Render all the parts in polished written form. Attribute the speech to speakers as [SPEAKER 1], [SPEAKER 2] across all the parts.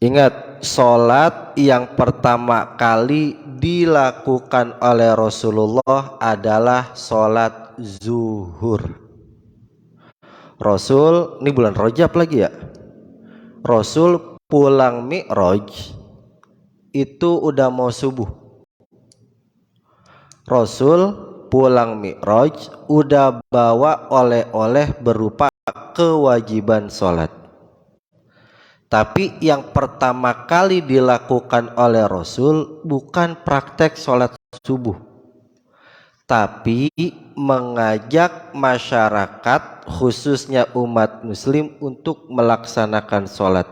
[SPEAKER 1] Ingat, sholat yang pertama kali dilakukan oleh Rasulullah adalah sholat zuhur. Rasul, ini bulan Rajab lagi ya, Rasul pulang Mi'raj itu udah mau subuh. Rasul pulang Mi'raj udah bawa oleh-oleh berupa kewajiban sholat. Tapi yang pertama kali dilakukan oleh Rasul bukan praktek sholat subuh, tapi mengajak masyarakat khususnya umat muslim untuk melaksanakan sholat.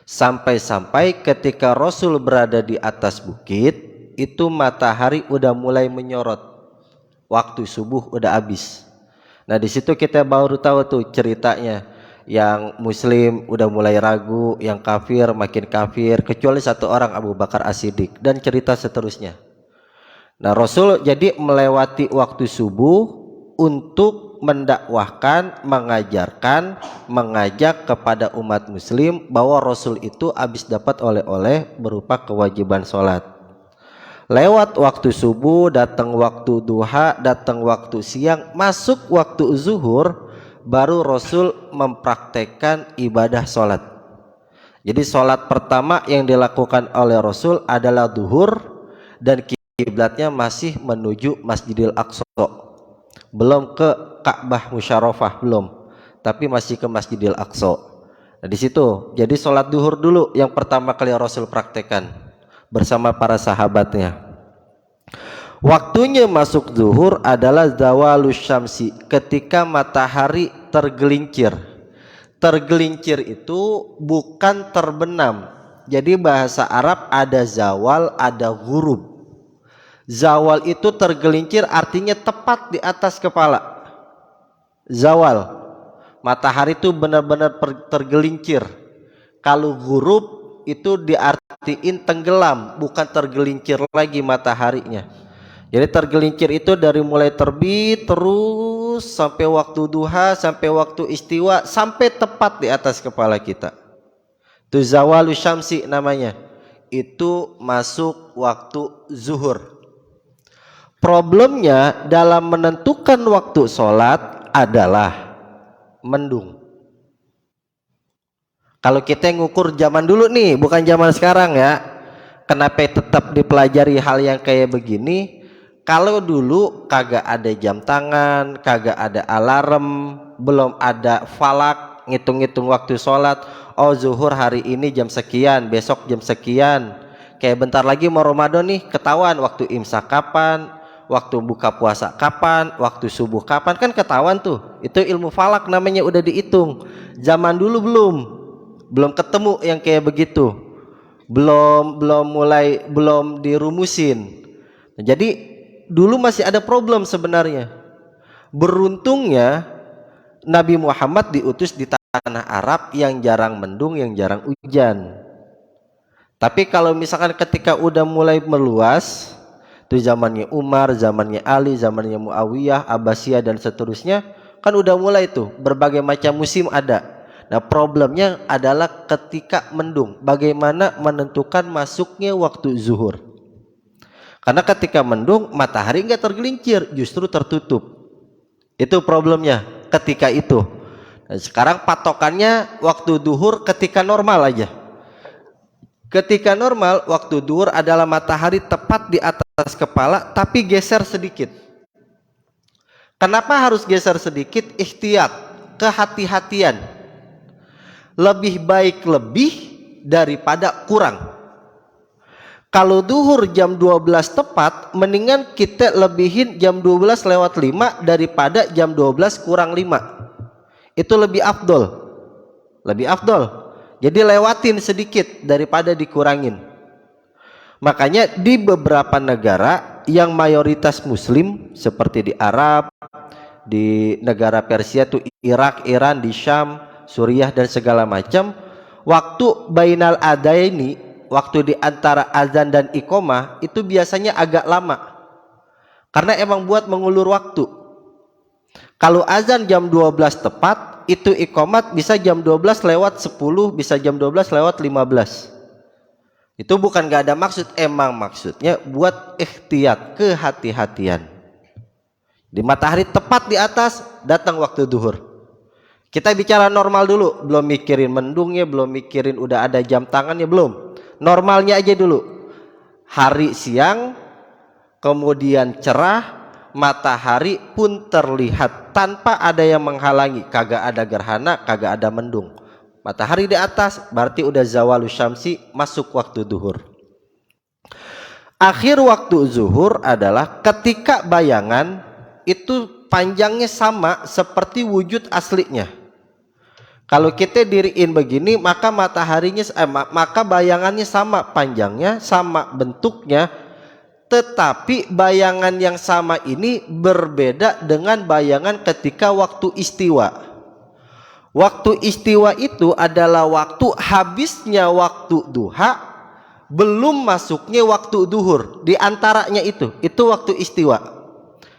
[SPEAKER 1] Sampai-sampai ketika Rasul berada di atas bukit, itu matahari udah mulai menyorot, waktu subuh udah habis. Nah di situ kita baru tahu tuh ceritanya, yang muslim udah mulai ragu, yang kafir makin kafir, kecuali satu orang, Abu Bakar As-Siddiq, dan cerita seterusnya. Nah Rasul jadi melewati waktu subuh untuk mendakwahkan, mengajarkan, mengajak kepada umat muslim bahwa Rasul itu habis dapat oleh-oleh berupa kewajiban sholat. Lewat waktu subuh, datang waktu duha, datang waktu siang, masuk waktu zuhur, baru Rasul mempraktekkan ibadah sholat. Jadi sholat pertama yang dilakukan oleh Rasul adalah duhur, dan kiblatnya masih menuju Masjidil Aqsa, belum ke Ka'bah Musyarrafah, belum, tapi masih ke Masjidil Aqsa. Nah di situ jadi sholat duhur dulu yang pertama kali Rasul praktekkan bersama para sahabatnya. Waktunya masuk zuhur adalah zawalus syamsi, ketika matahari tergelincir. Tergelincir itu bukan terbenam. Jadi bahasa Arab ada zawal, ada ghurub. Zawal itu tergelincir artinya tepat di atas kepala. Zawal, matahari itu benar-benar tergelincir. Kalau ghurub itu diartiin tenggelam, bukan tergelincir lagi mataharinya. Jadi tergelincir itu dari mulai terbit terus sampai waktu duha, sampai waktu istiwa, sampai tepat di atas kepala kita. Itu zawalus syamsi namanya. Itu masuk waktu zuhur. Problemnya dalam menentukan waktu sholat adalah mendung. Kalau kita ngukur zaman dulu nih, bukan zaman sekarang ya. Kenapa tetap dipelajari hal yang kayak begini? Kalau dulu kagak ada jam tangan, kagak ada alarm, belum ada falak ngitung-ngitung waktu sholat. Oh zuhur hari ini jam sekian, besok jam sekian. Kayak bentar lagi mau Ramadan nih, ketahuan waktu imsak kapan, waktu buka puasa kapan, waktu subuh kapan, kan ketahuan tuh. Itu ilmu falak namanya, udah dihitung. Zaman dulu belum ketemu yang kayak begitu, belum dirumusin. Jadi dulu masih ada problem sebenarnya. Beruntungnya Nabi Muhammad diutus di tanah Arab yang jarang mendung, yang jarang hujan. Tapi kalau misalkan ketika udah mulai meluas, itu zamannya Umar, zamannya Ali, zamannya Muawiyah, Abbasiyah dan seterusnya, kan udah mulai tuh berbagai macam musim ada. Nah problemnya adalah ketika mendung, bagaimana menentukan masuknya waktu zuhur. Karena ketika mendung matahari enggak tergelincir, justru tertutup. Itu problemnya ketika itu. Nah, sekarang patokannya waktu duhur ketika normal aja. Ketika normal waktu duhur adalah matahari tepat di atas kepala tapi geser sedikit. Kenapa harus geser sedikit? Ihtiyat, kehati-hatian. Lebih baik lebih daripada kurang. Kalau duhur jam 12 tepat, mendingan kita lebihin jam 12 lewat 5 daripada jam 12 kurang 5. Itu lebih afdol. Lebih afdol. Jadi lewatin sedikit daripada dikurangin. Makanya di beberapa negara yang mayoritas muslim seperti di Arab, di negara Persia tuh Irak, Iran, di Syam, Suriah dan segala macam, waktu bainal adaini, waktu di antara azan dan iqomah itu biasanya agak lama. Karena emang buat mengulur waktu. Kalau azan jam 12 tepat, itu iqomat bisa jam 12 lewat 10, bisa jam 12 lewat 15. Itu bukan gak ada maksud, emang maksudnya buat ikhtiyat, kehati-hatian. Di matahari tepat di atas, datang waktu duhur. Kita bicara normal dulu, belum mikirin mendungnya, belum mikirin udah ada jam tangannya, belum. Normalnya aja dulu. Hari siang, kemudian cerah, matahari pun terlihat tanpa ada yang menghalangi, kagak ada gerhana, kagak ada mendung. Matahari di atas berarti udah zawalus syamsi, masuk waktu duhur. Akhir waktu zuhur adalah ketika bayangan itu panjangnya sama seperti wujud aslinya. Kalau kita diriin begini, maka mataharinya maka bayangannya sama panjangnya, sama bentuknya, tetapi bayangan yang sama ini berbeda dengan bayangan ketika waktu istiwa. Waktu istiwa itu adalah waktu habisnya waktu duha, belum masuknya waktu duhur. Di antaranya itu waktu istiwa.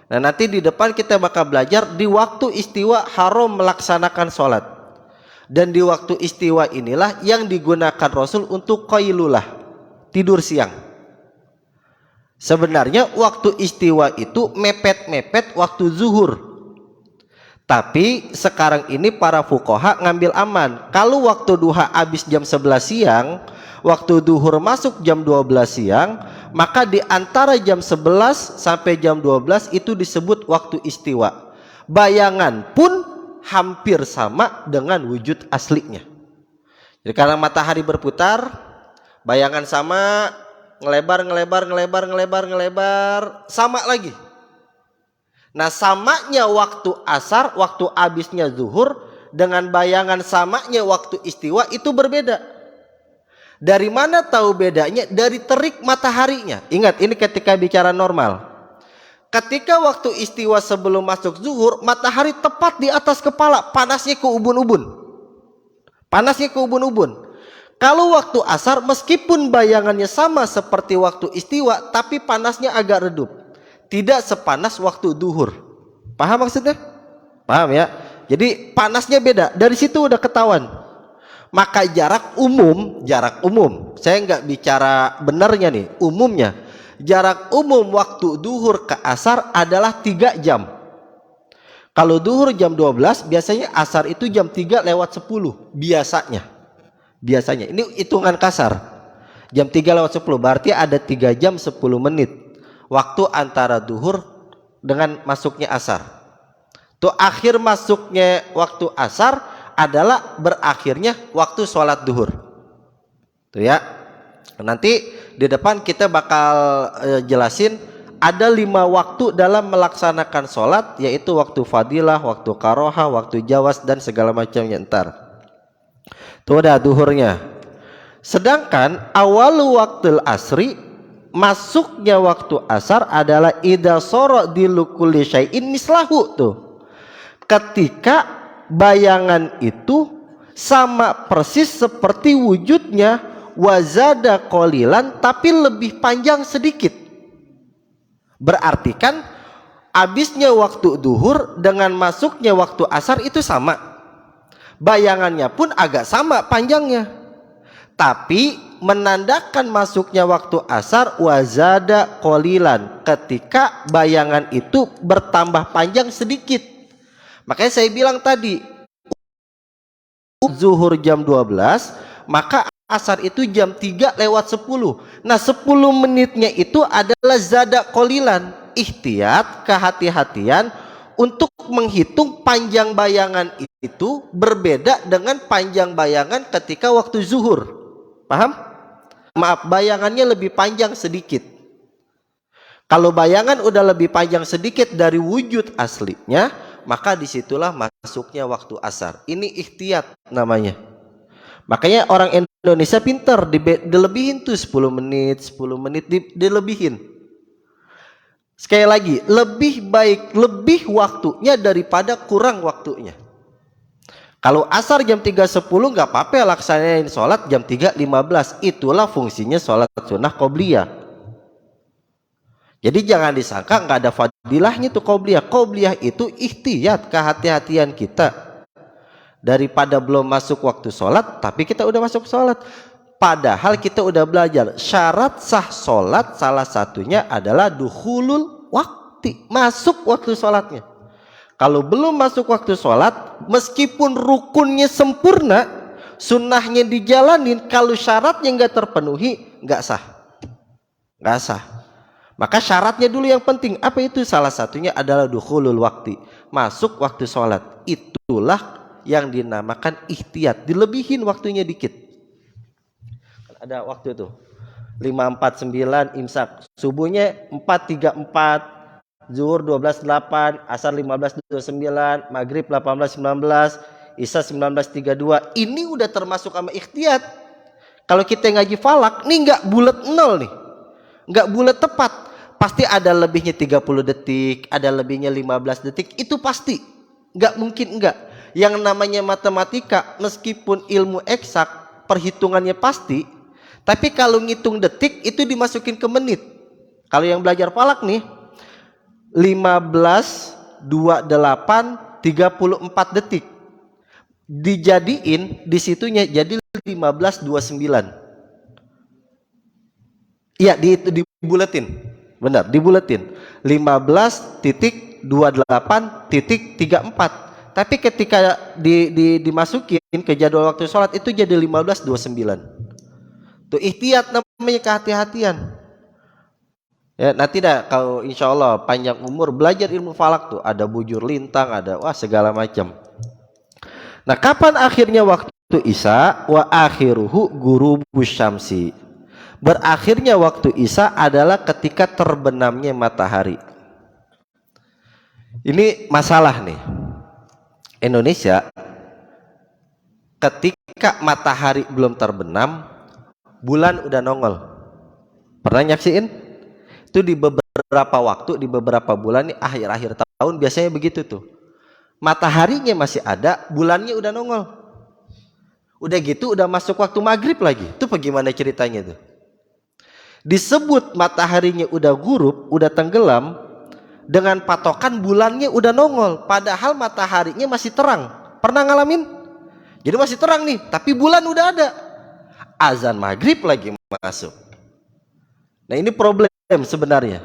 [SPEAKER 1] Nah, nanti di depan kita bakal belajar di waktu istiwa haram melaksanakan sholat. Dan di waktu istiwa inilah yang digunakan Rasul untuk qailulah, tidur siang. Sebenarnya waktu istiwa itu mepet-mepet waktu zuhur. Tapi sekarang ini para fuqaha ngambil aman. Kalau waktu duha habis jam 11 siang, waktu duhur masuk jam 12 siang, maka di antara jam 11 sampai jam 12 itu disebut waktu istiwa. Bayangan pun hampir sama dengan wujud aslinya. Jadi karena matahari berputar, bayangan sama, ngelebar, sama lagi. Nah, samanya waktu asar, waktu habisnya zuhur, dengan bayangan samanya waktu istiwa itu berbeda. Dari mana tahu bedanya? Dari terik mataharinya. Ingat, ini ketika bicara normal. Ketika waktu istiwa sebelum masuk zuhur, matahari tepat di atas kepala, panasnya ke ubun-ubun. Panasnya ke ubun-ubun. Kalau waktu asar, meskipun bayangannya sama seperti waktu istiwa, tapi panasnya agak redup. Tidak sepanas waktu duhur. Paham maksudnya? Paham ya? Jadi panasnya beda. Dari situ udah ketahuan. Maka jarak umum, saya nggak bicara benarnya nih, umumnya. Jarak umum waktu duhur ke asar adalah 3 jam. Kalau duhur jam 12, biasanya asar itu jam 3 lewat 10. Biasanya. Ini hitungan kasar. Jam 3 lewat 10, berarti ada 3 jam 10 menit. Waktu antara duhur dengan masuknya asar. Tuh akhir masuknya waktu asar adalah berakhirnya waktu sholat duhur. Tuh ya. Nanti di depan kita bakal jelasin ada 5 waktu dalam melaksanakan sholat, yaitu waktu fadilah, waktu karoha, waktu jawas, dan segala macamnya ntar. Tuh udah duhurnya. Sedangkan awal waktu asri, masuknya waktu asar adalah idza sara dilukuli syai'in mislahu tuh. Ketika bayangan itu sama persis seperti wujudnya, wazada qalilan, tapi lebih panjang sedikit. Berarti kan habisnya waktu duhur dengan masuknya waktu asar itu sama. Bayangannya pun agak sama panjangnya. Tapi menandakan masuknya waktu asar wazada qalilan, ketika bayangan itu bertambah panjang sedikit. Makanya saya bilang tadi zuhur jam 12, maka asar itu jam 3 lewat 10. Nah, 10 menitnya itu adalah zada qalilan, ihtiyat, kehati-hatian untuk menghitung panjang bayangan itu berbeda dengan panjang bayangan ketika waktu zuhur. Paham? Maaf, bayangannya lebih panjang sedikit. Kalau bayangan udah lebih panjang sedikit dari wujud aslinya, maka disitulah masuknya waktu asar. Ini ikhtiyat namanya. Makanya orang Indonesia pintar, dilebihin tuh 10 menit dilebihin. Sekali lagi, lebih baik, lebih waktunya daripada kurang waktunya. Kalau asar jam 3.10 nggak apa-apa, laksanain sholat jam 3.15. Itulah fungsinya sholat sunnah qobliyah. Jadi jangan disangka nggak ada fadilahnya tuh qobliyah. Qobliyah itu ikhtiyat, kehati-hatian kita. daripada belum masuk waktu sholat tapi kita udah masuk sholat. Padahal kita udah belajar syarat sah sholat salah satunya adalah dukhulul waktu, masuk waktu sholatnya. Kalau belum masuk waktu sholat, meskipun rukunnya sempurna, sunnahnya dijalanin, kalau syaratnya nggak terpenuhi, nggak sah, nggak sah. Maka syaratnya dulu yang penting. Apa itu? Salah satunya adalah dukhulul waktu, masuk waktu sholat. Itulah yang dinamakan ihtiyat, dilebihin waktunya dikit. Ada waktu tuh 5:49 imsak, subuhnya 4:34, zuhur 12:08, asar 15:29, maghrib 18:19, isya 19:32. Ini udah termasuk sama ikhtiyat. Kalau kita ngaji falak nih nggak bulat nol nih, nggak bulat tepat, pasti ada lebihnya 30 detik, ada lebihnya 15 detik, itu pasti, nggak mungkin enggak. Yang namanya matematika meskipun ilmu eksak perhitungannya pasti, tapi kalau ngitung detik itu dimasukin ke menit. Kalau yang belajar falak nih 15:28 34 detik dijadiin di situnya jadi 15:29. Iya, dibuletin. Benar, dibuletin. 15:28.34. Tapi ketika dimasukin ke jadwal waktu sholat itu jadi 15:29. Tuh ihtiyat namanya, kehati-hatian. Ya, nanti dah kalau insya Allah panjang umur belajar ilmu falak tuh ada bujur lintang, ada wah segala macam. Nah, kapan akhirnya waktu isya? Wa akhiruhu ghurubus syamsi. Berakhirnya waktu isya adalah ketika terbenamnya matahari. Ini masalah nih. Indonesia ketika matahari belum terbenam, bulan udah nongol. Pernah nyaksiin? Itu di beberapa waktu, di beberapa bulan nih, akhir-akhir tahun biasanya begitu tuh. Mataharinya masih ada, bulannya udah nongol. Udah gitu udah masuk waktu maghrib lagi. Itu bagaimana ceritanya tuh? Disebut mataharinya udah gurub, udah tenggelam, dengan patokan bulannya udah nongol, padahal mataharinya masih terang. Pernah ngalamin? Jadi masih terang nih, tapi bulan udah ada. Azan maghrib lagi masuk. Nah, ini problem sebenarnya.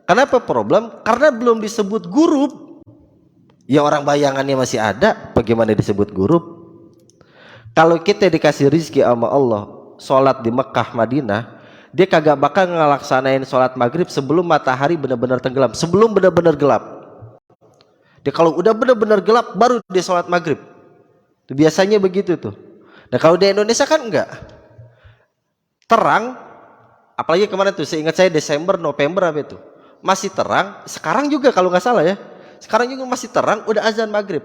[SPEAKER 1] Kenapa problem? Karena belum disebut gurub. Ya orang bayangannya masih ada, bagaimana disebut gurub? Kalau kita dikasih rizki sama Allah, sholat di Mekah, Madinah, dia kagak bakal ngelaksanain sholat maghrib sebelum matahari benar-benar tenggelam, sebelum benar-benar gelap. Dia kalau udah benar-benar gelap baru dia sholat maghrib. Itu biasanya begitu tuh. Nah, kalau di Indonesia kan enggak. Terang, apalagi kemarin tuh seingat saya Desember, November apa itu, masih terang. Sekarang juga kalau nggak salah ya, sekarang juga masih terang, udah azan maghrib.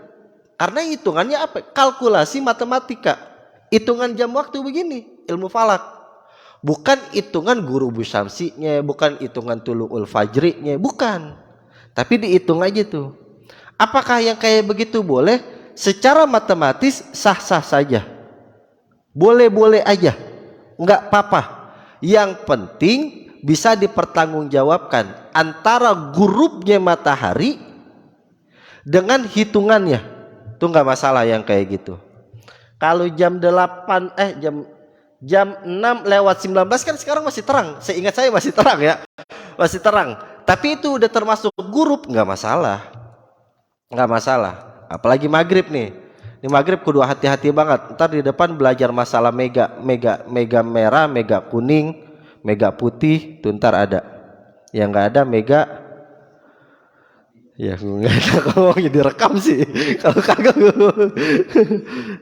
[SPEAKER 1] Karena hitungannya apa? Kalkulasi matematika, hitungan jam waktu begini, ilmu falak. Bukan hitungan ghurubus syamsinya, bukan hitungan tulu'ul fajrinya, bukan. Tapi dihitung aja tuh. Apakah yang kayak begitu boleh? Secara matematis sah-sah saja, boleh-boleh aja, nggak apa-apa. Yang penting bisa dipertanggungjawabkan antara gurubnya matahari dengan hitungannya. Itu nggak masalah yang kayak gitu. Kalau jam 8 jam 6:19 kan sekarang masih terang. Seingat saya masih terang ya. Masih terang. Tapi itu udah termasuk gurub, nggak masalah. Nggak masalah. Apalagi maghrib nih. Di maghrib kudu hati-hati banget. Ntar di depan belajar masalah mega merah, mega kuning, mega putih, tuh ntar ada. Yang nggak ada mega, ya nggak ada, kalau direkam sih. Kalau kagak,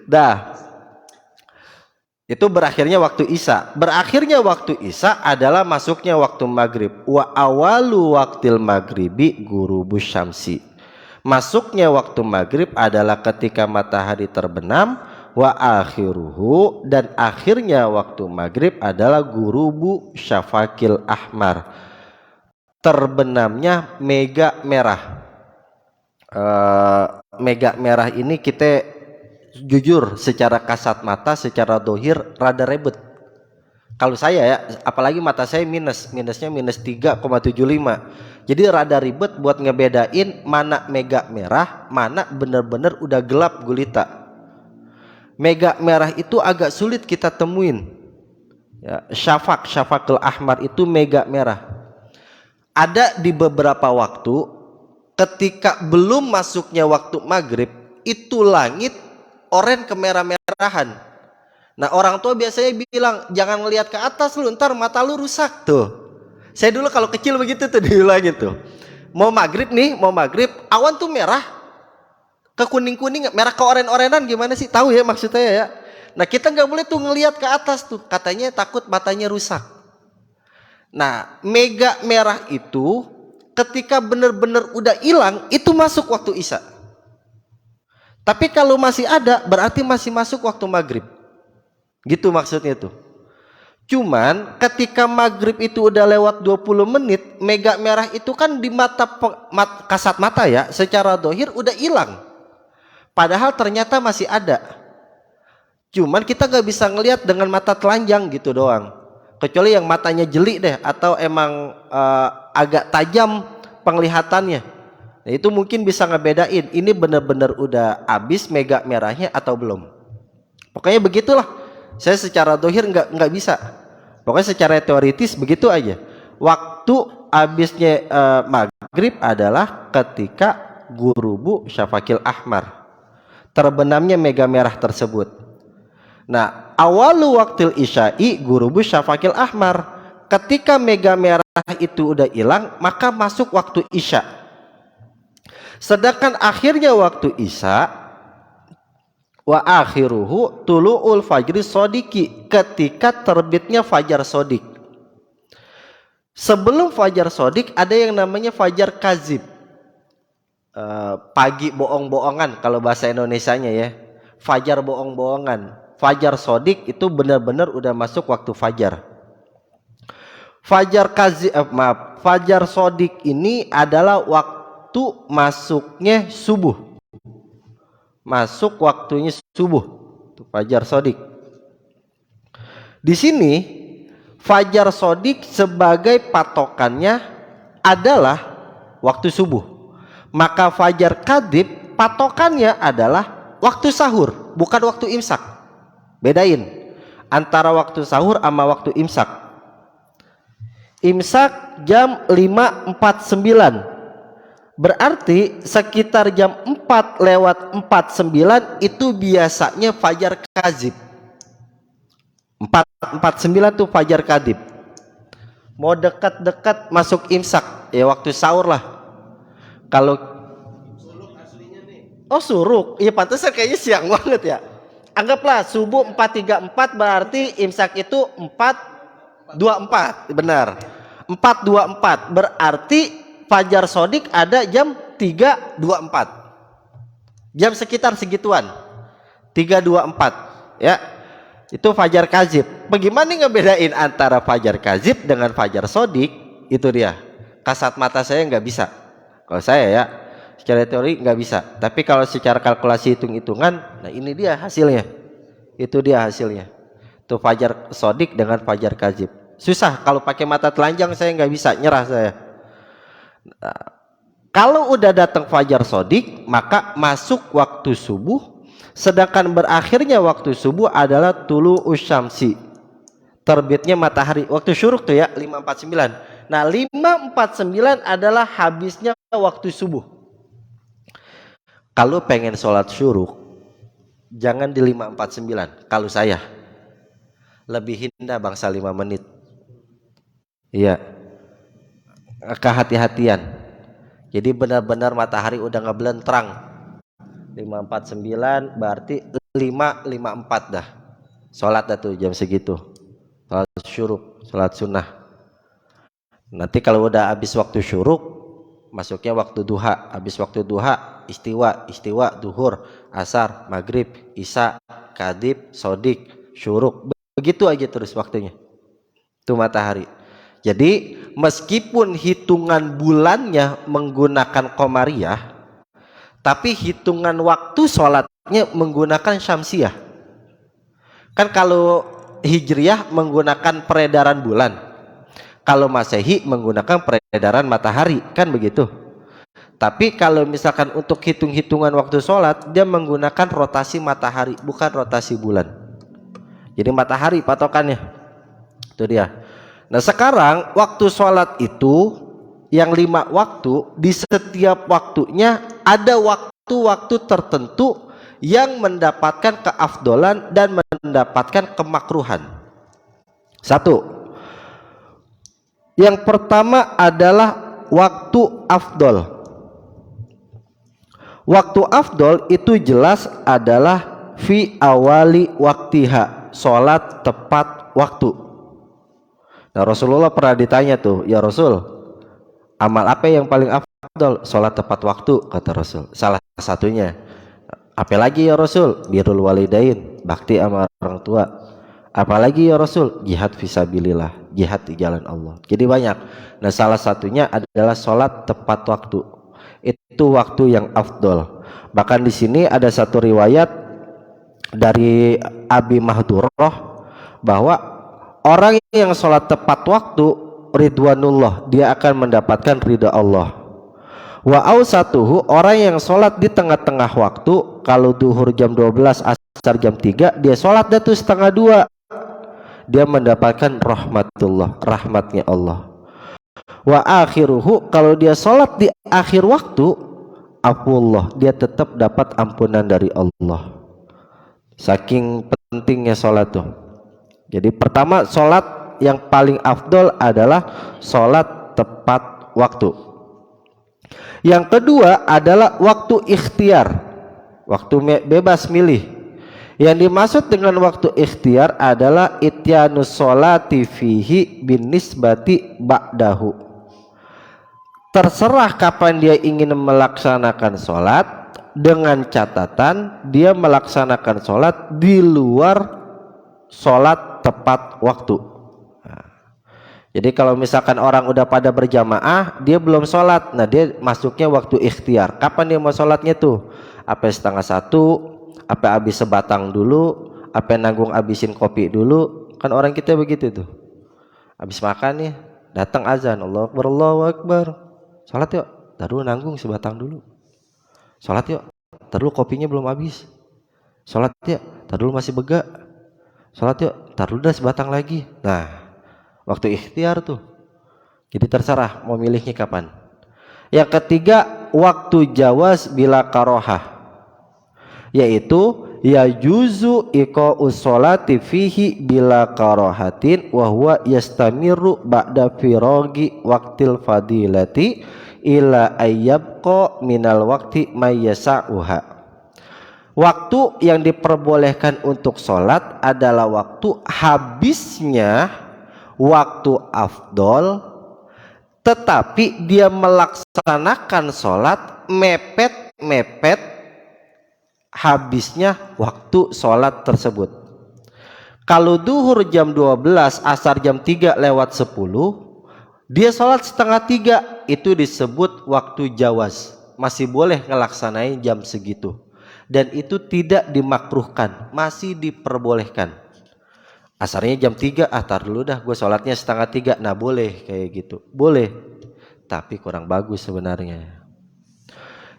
[SPEAKER 1] dah. Itu berakhirnya waktu isya. Berakhirnya waktu isya adalah masuknya waktu maghrib. Wa awalu waktil maghribi ghurubus syamsi. Masuknya waktu maghrib adalah ketika matahari terbenam. Wa akhiruhu, dan akhirnya waktu maghrib adalah ghurubu syafaqil ahmar, terbenamnya mega merah. Mega merah ini kita jujur secara kasat mata, secara dohir rada ribet. Kalau saya ya, apalagi mata saya minusnya minus 3,75. Jadi rada ribet buat ngebedain mana mega merah, mana bener-bener udah gelap gulita. Mega merah itu agak sulit kita temuin. Ya, syafaqul ahmar itu mega merah. Ada di beberapa waktu ketika belum masuknya waktu maghrib itu langit oranye kemerah-merahan. Nah orang tua biasanya bilang jangan ngelihat ke atas lu, ntar mata lu rusak tuh. Saya dulu kalau kecil begitu tuh diulang gitu. Mau maghrib nih, mau maghrib, awan tuh merah ke kuning-kuning, merah ke oren-orenan, gimana sih? Tahu ya maksudnya ya? Nah kita nggak boleh tuh ngelihat ke atas tuh, katanya takut matanya rusak. Nah mega merah itu ketika benar-benar udah hilang itu masuk waktu isya. Tapi kalau masih ada berarti masih masuk waktu maghrib. Gitu maksudnya tuh. Cuman ketika maghrib itu udah lewat 20 menit, mega merah itu kan di kasat mata ya, secara dohir udah hilang. Padahal ternyata masih ada. Cuman kita nggak bisa ngelihat dengan mata telanjang gitu doang. Kecuali yang matanya jeli deh atau emang agak tajam penglihatannya. Nah, itu mungkin bisa ngebedain ini benar-benar udah habis mega merahnya atau belum. Pokoknya begitulah. Saya secara dohir nggak bisa. Pokoknya secara teoritis begitu aja. Waktu habisnya maghrib adalah ketika gurubu syafaqil ahmar, terbenamnya mega merah tersebut. Nah awalu waktil isya'i gurubu syafaqil ahmar, ketika mega merah itu udah hilang maka masuk waktu isya. Sedangkan akhirnya waktu isya wa akhiruhu tulu'ul fajri sodiki, ketika terbitnya fajar sodik. Sebelum fajar sodik ada yang namanya fajar kazib, pagi bohong-bohongan kalau bahasa Indonesianya ya, fajar bohong-bohongan. Fajar sodik itu benar-benar udah masuk waktu fajar. Fajar kazib, fajar sodik ini adalah waktu masuknya subuh. Masuk waktunya subuh, itu fajar sodik. Di sini fajar sodik sebagai patokannya adalah waktu subuh. Maka fajar kadib patokannya adalah waktu sahur, bukan waktu imsak. Bedain antara waktu sahur sama waktu imsak. Imsak jam 5.49. Berarti sekitar jam 4:49 itu biasanya fajar kazib. 4:49 tuh fajar kadib. Mau dekat-dekat masuk imsak ya waktu sahur lah. Kalau suruk aslinya nih. Oh suruk, iya pantesan kayaknya siang banget ya. Anggaplah subuh 4.34 berarti imsak itu 4.24, benar. 4.24 berarti fajar sodik ada jam 3.24, jam sekitar segituan, 3.24 ya, itu fajar kazib. Bagaimana ngebedain antara fajar kazib dengan fajar sodik? Itu dia, kasat mata saya nggak bisa. Kalau saya ya secara teori nggak bisa, tapi kalau secara kalkulasi hitung-hitungan, nah ini dia hasilnya. Itu dia hasilnya, itu fajar sodik dengan fajar kazib. Susah kalau pakai mata telanjang, saya nggak bisa, nyerah saya. Nah, kalau udah datang fajar sodik maka masuk waktu subuh, sedangkan berakhirnya waktu subuh adalah tulu usyamsi, terbitnya matahari. Waktu syuruk tuh ya 5.49. Nah 5.49 adalah habisnya waktu subuh. Kalau pengen sholat syuruk jangan di 5.49. Kalau saya lebih hinda bangsa 5 menit. Iya, kehati-hatian. Jadi benar-benar matahari udah ngeblentrang 5.49 berarti 5.54 dah sholat dah tuh jam segitu, sholat syuruk, sholat sunnah. Nanti kalau udah habis waktu syuruk masuknya waktu duha. Habis waktu duha istiwa duhur, asar, maghrib, isya, kadib, sodik, syuruk, begitu aja terus waktunya itu matahari. Jadi meskipun hitungan bulannya menggunakan komariah, tapi hitungan waktu sholatnya menggunakan syamsiah. Kan kalau hijriyah menggunakan peredaran bulan, kalau masehi menggunakan peredaran matahari, kan begitu. Tapi kalau misalkan untuk hitung-hitungan waktu sholat, dia menggunakan rotasi matahari, bukan rotasi bulan. Jadi matahari patokannya. Itu dia. Nah sekarang waktu sholat itu yang 5 waktu, di setiap waktunya ada waktu-waktu tertentu yang mendapatkan keafdolan dan mendapatkan kemakruhan. Satu, yang pertama adalah waktu afdol. Waktu afdol itu jelas adalah fi awali waktiha, sholat tepat waktu. Nah Rasulullah pernah ditanya tuh, ya Rasul, amal apa yang paling afdol? Sholat tepat waktu, kata Rasul. Salah satunya. Apalagi ya Rasul? Birrul walidain, bakti sama orang tua. Apalagi ya Rasul? Jihad fisabilillah, jihad di jalan Allah. Jadi banyak. Nah salah satunya adalah sholat tepat waktu. Itu waktu yang afdol. Bahkan di sini ada satu riwayat dari Abi Mahdurrah bahwa orang yang sholat tepat waktu ridwanullah, dia akan mendapatkan ridha Allah. Wa ausatuhu, orang yang sholat di tengah-tengah waktu, kalau duhur jam 12, asar jam 3, dia sholat dah tuh setengah 2, dia mendapatkan rahmatullah, rahmatnya Allah. Wa akhiruhu, kalau dia sholat di akhir waktu, afullah, dia tetap dapat ampunan dari Allah. Saking pentingnya sholat tuh. Jadi pertama, sholat yang paling afdol adalah sholat tepat waktu. Yang kedua adalah waktu ikhtiar, waktu bebas milih. Yang dimaksud dengan waktu ikhtiar adalah ityanus sholati fihi bin nisbati ba'dahu. Terserah kapan dia ingin melaksanakan sholat, dengan catatan dia melaksanakan sholat di luar sholat tepat waktu. Jadi kalau misalkan orang udah pada berjamaah, dia belum sholat, nah dia masuknya waktu ikhtiar. Kapan dia mau sholatnya tuh? Apa setengah 1, apa habis sebatang dulu, apa nanggung habisin kopi dulu. Kan orang kita begitu tuh. Habis makan nih, datang azan, Allahu Akbar, Allahu Akbar. Sholat yuk, tar dulu nanggung sebatang dulu. Sholat yuk, tar dulu kopinya belum habis. Sholat yuk, tar dulu masih begak. Sholat yuk, tar dulu dah sebatang lagi. Nah, waktu ikhtiar tuh. Jadi terserah mau milihnya kapan. Yang ketiga, waktu jawaz bila karohah, yaitu ya juzu iqa'us sholati fihi bila karohatin wa huwa yastamiru ba'da firagi waktil fadilati ila ayyabqa minal wakti mayyasa'uha. Waktu yang diperbolehkan untuk sholat adalah waktu habisnya waktu afdol, tetapi dia melaksanakan sholat mepet habisnya waktu sholat tersebut. Kalau duhur jam 12, asar jam 3 lewat 10, dia sholat setengah 3, itu disebut waktu jawaz, masih boleh ngelaksanain jam segitu, dan itu tidak dimakruhkan, masih diperbolehkan. Asarnya jam 3, tar dulu dah gue sholatnya setengah 3, nah boleh kayak gitu, boleh, tapi kurang bagus sebenarnya.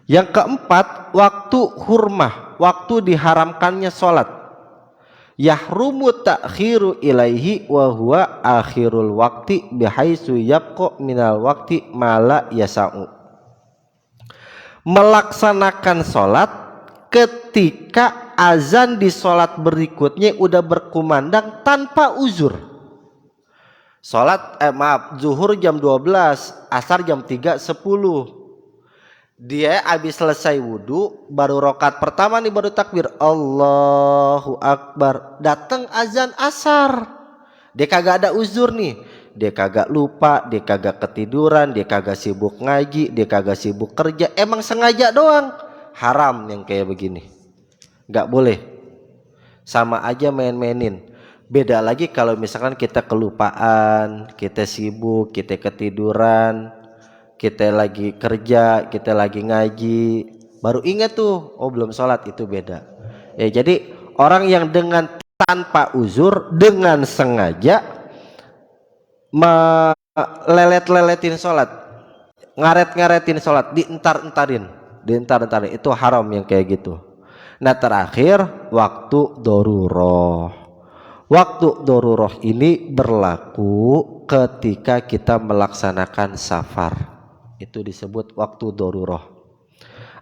[SPEAKER 1] Yang keempat, waktu hurmah, waktu diharamkannya sholat. Yahrumu ta'khiru ilaihi wa huwa akhirul wakti bihaitsu yabqa minal wakti mala yasa'u. Melaksanakan sholat ketika azan di sholat berikutnya udah berkumandang tanpa uzur. Sholat zuhur jam 12, asar jam 3.10. Dia habis selesai wudhu, baru rokat pertama nih, baru takbir Allahu Akbar, datang azan asar. Dia kagak ada uzur nih, dia kagak lupa, dia kagak ketiduran, dia kagak sibuk ngaji, dia kagak sibuk kerja, emang sengaja doang. Haram yang kayak begini, nggak boleh. Sama aja main-mainin. Beda lagi kalau misalkan kita kelupaan, kita sibuk, kita ketiduran, kita lagi kerja, kita lagi ngaji, baru ingat tuh, oh belum sholat, itu beda. Ya, jadi orang yang dengan tanpa uzur, dengan sengaja melelet-leletin sholat, ngaret-ngaretin sholat, dientar-entarin, itu haram yang kayak gitu. Nah terakhir waktu daruroh. Waktu daruroh ini berlaku ketika kita melaksanakan safar, itu disebut waktu daruroh.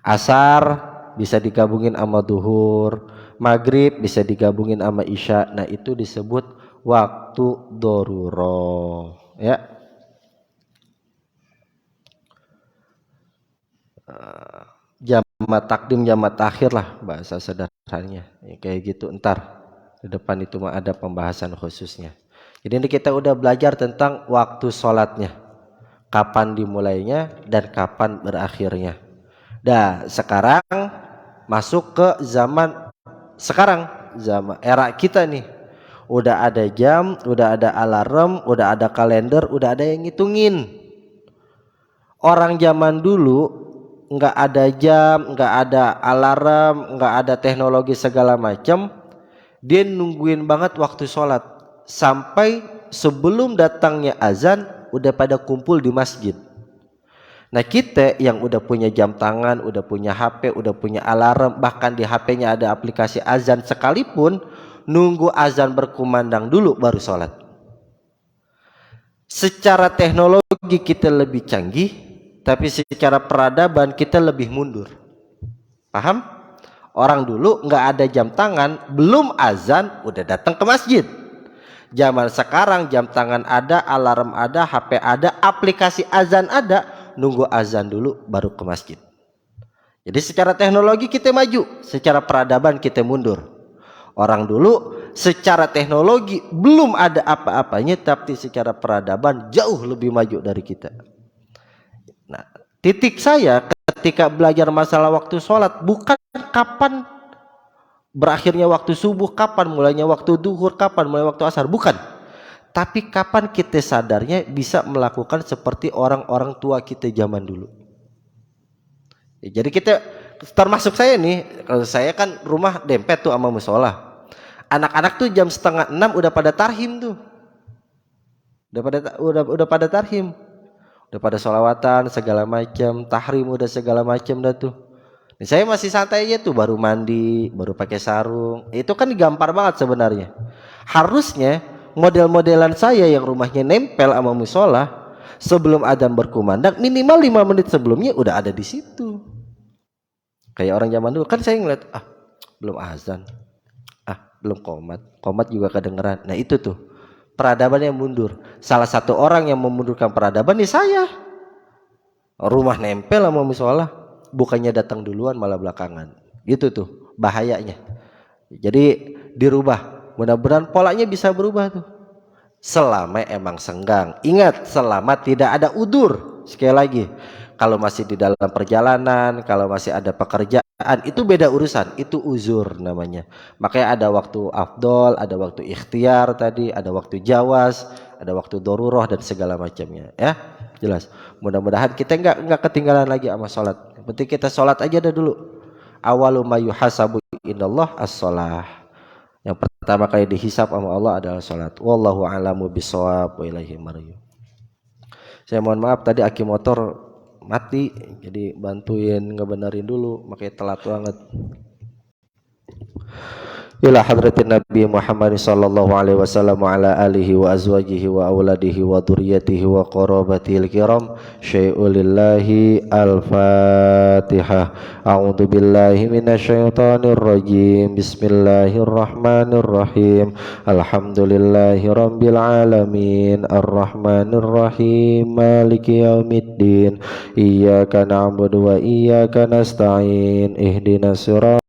[SPEAKER 1] Asar bisa digabungin sama duhur, maghrib bisa digabungin sama isya. Nah itu disebut waktu daruroh ya. Jamak takdim jamak takhir lah bahasa sederhananya ya, kayak gitu. Entar di depan itu mah ada pembahasan khususnya. Jadi ini kita udah belajar tentang waktu sholatnya, kapan dimulainya dan kapan berakhirnya. Nah sekarang masuk ke zaman sekarang, zaman era kita nih. Udah ada jam, udah ada alarm, udah ada kalender, udah ada yang ngitungin. Orang zaman dulu nggak ada jam, nggak ada alarm, nggak ada teknologi segala macam. Dia nungguin banget waktu sholat sampai sebelum datangnya azan udah pada kumpul di masjid. Nah kita yang udah punya jam tangan, udah punya HP, udah punya alarm, bahkan di HP-nya ada aplikasi azan sekalipun, nunggu azan berkumandang dulu baru sholat. Secara teknologi kita lebih canggih, tapi secara peradaban kita lebih mundur. Paham? Orang dulu nggak ada jam tangan, belum azan udah datang ke masjid. Zaman sekarang jam tangan ada, alarm ada, HP ada, aplikasi azan ada, nunggu azan dulu baru ke masjid. Jadi secara teknologi kita maju, secara peradaban kita mundur. Orang dulu secara teknologi belum ada apa-apanya, tapi secara peradaban jauh lebih maju dari kita. Nah, titik saya ketika belajar masalah waktu sholat bukan kapan berakhirnya waktu subuh, kapan mulainya waktu duhur, kapan mulai waktu asar, bukan. Tapi kapan kita sadarnya bisa melakukan seperti orang-orang tua kita zaman dulu. Ya, jadi kita termasuk saya nih, kalau saya kan rumah dempet tuh sama musola. Anak-anak tuh jam 5:30 udah pada tarhim tuh. Udah pada tarhim. Udah pada sholawatan segala macam, tahrim udah segala macam dah tuh. Nah, saya masih santai aja tuh, baru mandi, baru pakai sarung. Itu kan gampang banget sebenarnya. Harusnya model-modelan saya yang rumahnya nempel sama musola, sebelum adzan berkumandang minimal 5 menit sebelumnya udah ada di situ. Kayak orang zaman dulu kan saya ngeliat, belum azan, belum komat juga kedengeran. Nah itu tuh peradaban yang mundur. Salah satu orang yang memundurkan peradaban nih saya. Rumah nempel sama musola, bukannya datang duluan malah belakangan. Gitu tuh bahayanya. Jadi dirubah. Mudah-mudahan polanya bisa berubah tuh. Selama emang senggang. Ingat, selama tidak ada udur. Sekali lagi, kalau masih di dalam perjalanan, kalau masih ada pekerjaan, itu beda urusan, itu uzur namanya. Makanya ada waktu afdol, ada waktu ikhtiar tadi, ada waktu jawas, ada waktu daruroh dan segala macamnya, ya. Jelas. Mudah-mudahan kita enggak ketinggalan lagi sama sholat. Yang penting kita sholat aja dah dulu. Awalu ma yuhasabu indallah as-sholah. Yang pertama kali dihisab sama Allah adalah sholat. Wallahu a'lamu bishawab wa ilaihi marji'un. Saya mohon maaf tadi aki motor mati, jadi bantuin ngebenerin dulu, makanya telat banget. Ila hadratin Nabi Muhammad sallallahu alaihi wasallam wa ala alihi wa azwajihi wa auladihi wa dzurriyyatihi wa qarabatihil kiram. Syai'ulillahi al-Fatihah. A'udzu billahi minasyaitonir rajim. Bismillahirrahmanirrahim. Alhamdulillahi rabbil alamin. Arrahmanir rahim. Maliki yaumiddin. Iyyaka na'budu wa iyyaka nasta'in. Ihdinas siratal